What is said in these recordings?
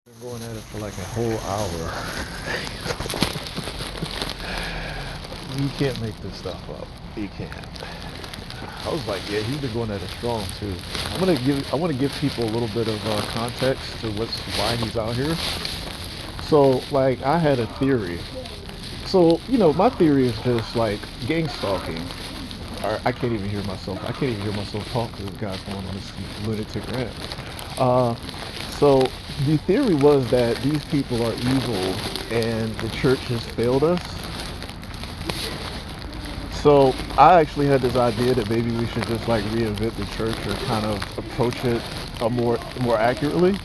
Been going at it for like a whole hour. You can't make this stuff up. You can't. I was like, yeah, he's been going at it strong too. I want to give people a little bit of context to why he's out here. So, like, I had a theory. So, my theory is just like gang stalking. I can't even hear myself. I can't even hear myself talk because this guy's going on this lunatic rant. Uh, so the theory was that these people are evil and the church has failed us. So I actually had this idea that maybe we should just like reinvent the church or kind of approach it more accurately.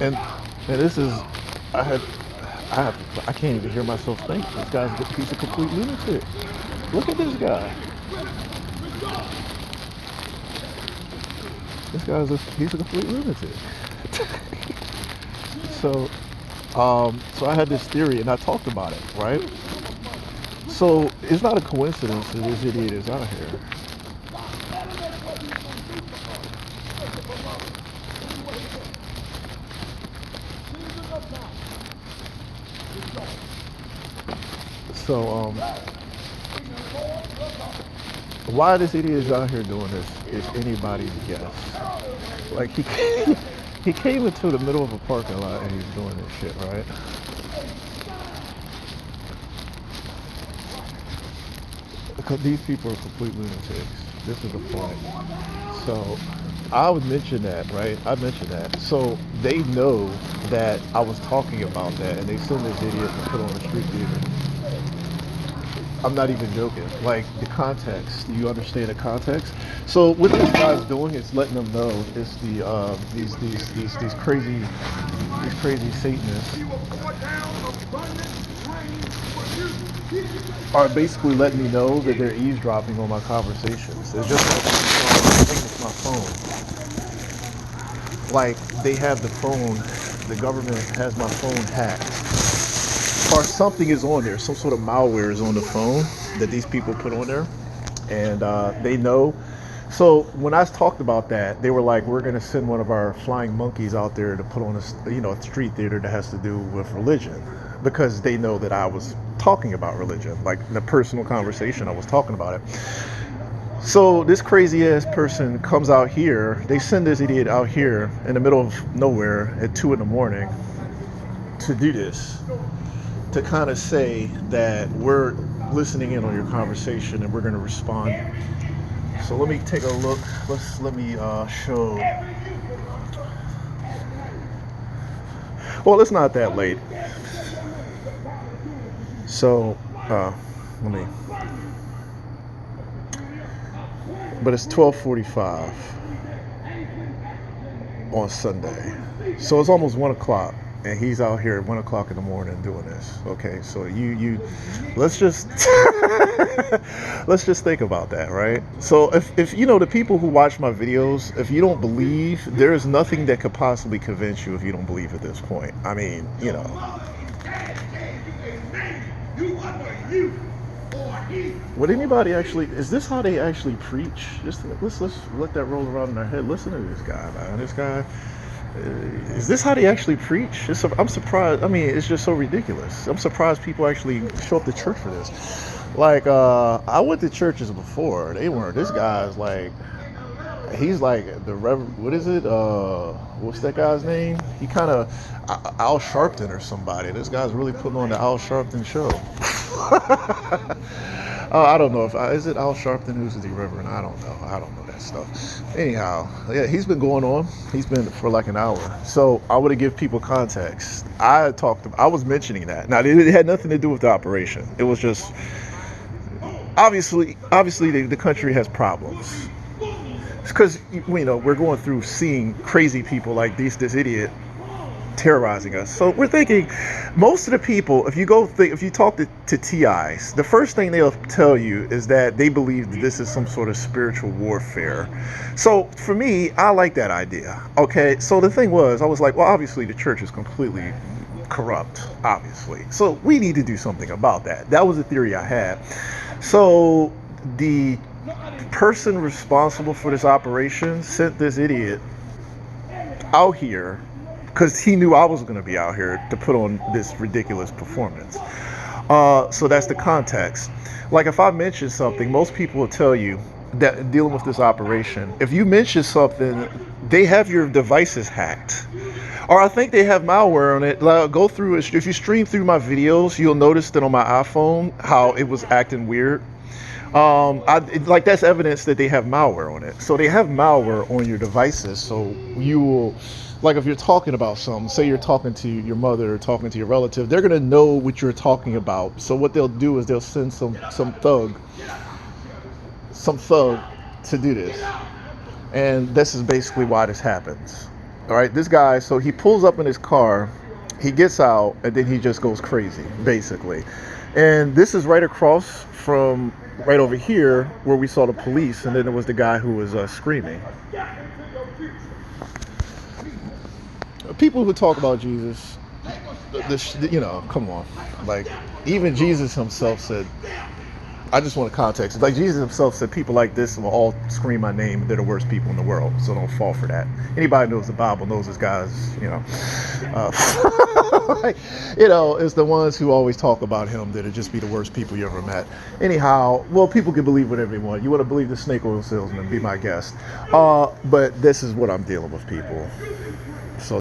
And this is I had I can't even hear myself think. He's a complete lunatic. Look at this guy. He's a complete lunatic. So so I had this theory and I talked about it, right? So it's not a coincidence that this idiot is out here. So why this idiot is out here doing this is anybody's guess. Like he came into the middle of a parking lot and he's doing this shit, right? Because these people are complete lunatics. This is the point. So I would mention that, right? I mentioned that. So they know that I was talking about that and they send this idiot to put on a street theater. I'm not even joking. Like the context, you understand the context. So what this guy's doing is letting them know it's these crazy Satanists are basically letting me know that they're eavesdropping on my conversations. It's just like it's my phone. Like they have the phone, the government has my phone hacked, or something is on there. Some sort of malware is on the phone that these people put on there, and they know. So when I talked about that, they were like, "We're going to send one of our flying monkeys out there to put on a street theater that has to do with religion," because they know that I was talking about religion, like in a personal conversation. I was talking about it. So this crazy ass person comes out here. They send this idiot out here in the middle of nowhere at 2 in the morning to do this, to kind of say that we're listening in on your conversation and we're going to respond. So let me take a look. Let me show. Well, it's not that late. So let me. But it's 12:45 on Sunday. So it's almost 1 o'clock. And he's out here at 1 o'clock in the morning doing this. Okay, so let's just let's just think about that, right? So if the people who watch my videos, if you don't believe, there is nothing that could possibly convince you if you don't believe at this point. I mean, would anybody actually? Is this how they actually preach? Just let's let that roll around in our head. Listen to this guy, man. This guy. Is this how they actually preach? I'm surprised. I mean, it's just so ridiculous. I'm surprised people actually show up to church for this. Like, I went to churches before. They weren't. This guy's like, he's like the Reverend. What is it? What's that guy's name? He kind of Al Sharpton or somebody. This guy's really putting on the Al Sharpton show. I don't know if is it Al Sharpton who's the Reverend. I don't know. I don't know that stuff. Anyhow, yeah, he's been going on. He's been for like an hour. So I want to give people context. I was mentioning that. Now it had nothing to do with the operation. It was just obviously the country has problems. It's because we're going through seeing crazy people like this idiot terrorizing us. So we're thinking most of the people, if you talk to TIs, the first thing they'll tell you is that they believe that this is some sort of spiritual warfare. So for me, I like that idea. Okay, so the thing was, I was like, well, obviously the church is completely corrupt, obviously. So we need to do something about that. That was the theory I had. So the person responsible for this operation sent this idiot out here because he knew I was going to be out here to put on this ridiculous performance. So that's the context. Like if I mention something, most people will tell you that dealing with this operation, if you mention something, they have your devices hacked. Or I think they have malware on it. Like, go through it. If you stream through my videos, you'll notice that on my iPhone how it was acting weird. Like that's evidence that they have malware on it. So they have malware on your devices. So you will, like if you're talking about something, say you're talking to your mother or talking to your relative, they're gonna know what you're talking about. So what they'll do is they'll send some thug to do this. And this is basically why this happens. All right, this guy, so he pulls up in his car, he gets out, and then he just goes crazy, basically. And this is right across from right over here where we saw the police, and then there was the guy who was screaming. People who talk about Jesus, come on. Like, even Jesus himself said, I just want context. Like Jesus himself said, people like this will all scream my name. They're the worst people in the world, so don't fall for that. Anybody who knows the Bible knows this guy's, like, it's the ones who always talk about him that'll just be the worst people you ever met. Anyhow, well, people can believe whatever they want. You want to believe the snake oil salesman? Be my guest. But this is what I'm dealing with, people. So